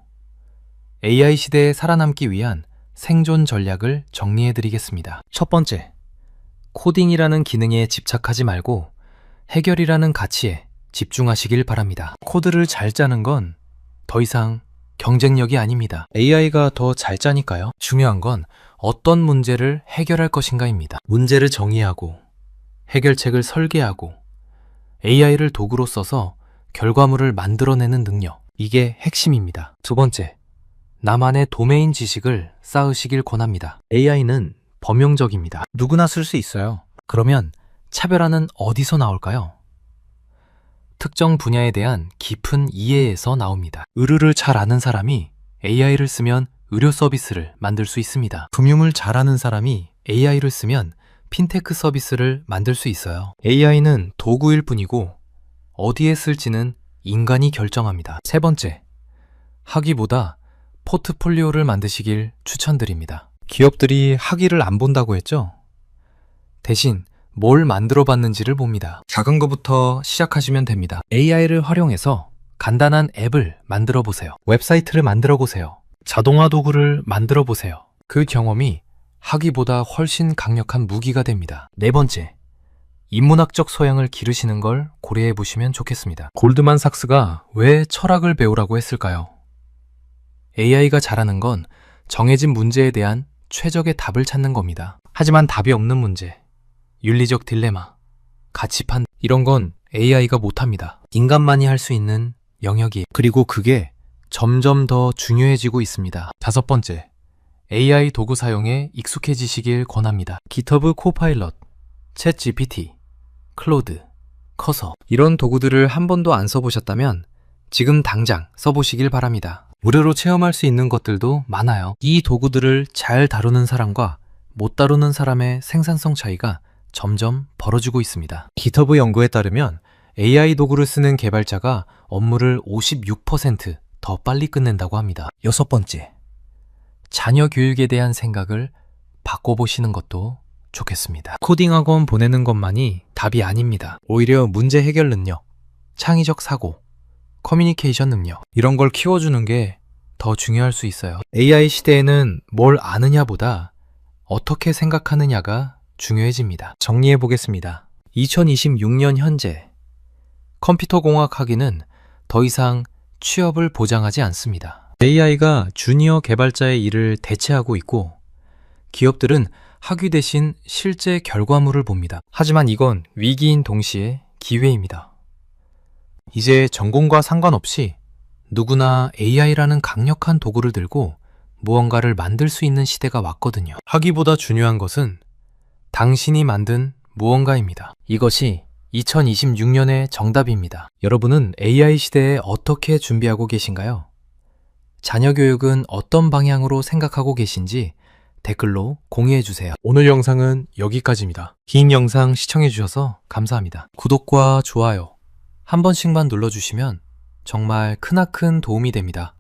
AI 시대에 살아남기 위한 생존 전략을 정리해 드리겠습니다. 첫 번째, 코딩이라는 기능에 집착하지 말고 해결이라는 가치에 집중하시길 바랍니다. 코드를 잘 짜는 건 더 이상 경쟁력이 아닙니다. AI가 더 잘 짜니까요. 중요한 건 어떤 문제를 해결할 것인가입니다. 문제를 정의하고 해결책을 설계하고 AI를 도구로 써서 결과물을 만들어내는 능력. 이게 핵심입니다. 두 번째, 나만의 도메인 지식을 쌓으시길 권합니다. AI는 범용적입니다. 누구나 쓸 수 있어요. 그러면 차별화는 어디서 나올까요? 특정 분야에 대한 깊은 이해에서 나옵니다. 의료를 잘 아는 사람이 AI를 쓰면 의료 서비스를 만들 수 있습니다. 금융을 잘 아는 사람이 AI를 쓰면 핀테크 서비스를 만들 수 있어요. AI는 도구일 뿐이고 어디에 쓸지는 인간이 결정합니다. 세 번째, 학위보다 포트폴리오를 만드시길 추천드립니다. 기업들이 학위를 안 본다고 했죠? 대신 뭘 만들어 봤는지를 봅니다. 작은 것부터 시작하시면 됩니다. AI를 활용해서 간단한 앱을 만들어 보세요. 웹사이트를 만들어 보세요. 자동화 도구를 만들어 보세요. 그 경험이 학위보다 훨씬 강력한 무기가 됩니다. 네 번째, 인문학적 소양을 기르시는 걸 고려해 보시면 좋겠습니다. 골드만삭스가 왜 철학을 배우라고 했을까요? AI가 잘하는 건 정해진 문제에 대한 최적의 답을 찾는 겁니다. 하지만 답이 없는 문제, 윤리적 딜레마, 가치판, 이런 건 AI가 못합니다. 인간만이 할 수 있는 영역이에요. 그리고 그게 점점 더 중요해지고 있습니다. 다섯 번째, AI 도구 사용에 익숙해지시길 권합니다. GitHub 코파일럿, 챗GPT, 클로드, 커서, 이런 도구들을 한 번도 안 써보셨다면 지금 당장 써보시길 바랍니다. 무료로 체험할 수 있는 것들도 많아요. 이 도구들을 잘 다루는 사람과 못 다루는 사람의 생산성 차이가 점점 벌어지고 있습니다. GitHub 연구에 따르면 AI 도구를 쓰는 개발자가 업무를 56% 빨리 끝낸다고 합니다. 여섯 번째, 자녀 교육에 대한 생각을 바꿔보시는 것도 좋겠습니다. 코딩 학원 보내는 것만이 답이 아닙니다. 오히려 문제 해결 능력, 창의적 사고, 커뮤니케이션 능력, 이런 걸 키워주는 게 더 중요할 수 있어요. AI 시대에는 뭘 아느냐보다 어떻게 생각하느냐가 중요해집니다. 정리해 보겠습니다. 2026년 현재 컴퓨터공학 학위는 더 이상 취업을 보장하지 않습니다. AI가 주니어 개발자의 일을 대체하고 있고 기업들은 학위 대신 실제 결과물을 봅니다. 하지만 이건 위기인 동시에 기회입니다. 이제 전공과 상관없이 누구나 AI라는 강력한 도구를 들고 무언가를 만들 수 있는 시대가 왔거든요. 학위보다 중요한 것은 당신이 만든 무언가입니다. 이것이 2026년의 정답입니다. 여러분은 AI 시대에 어떻게 준비하고 계신가요? 자녀 교육은 어떤 방향으로 생각하고 계신지 댓글로 공유해 주세요. 오늘 영상은 여기까지입니다. 긴 영상 시청해 주셔서 감사합니다. 구독과 좋아요 한 번씩만 눌러주시면 정말 크나큰 도움이 됩니다.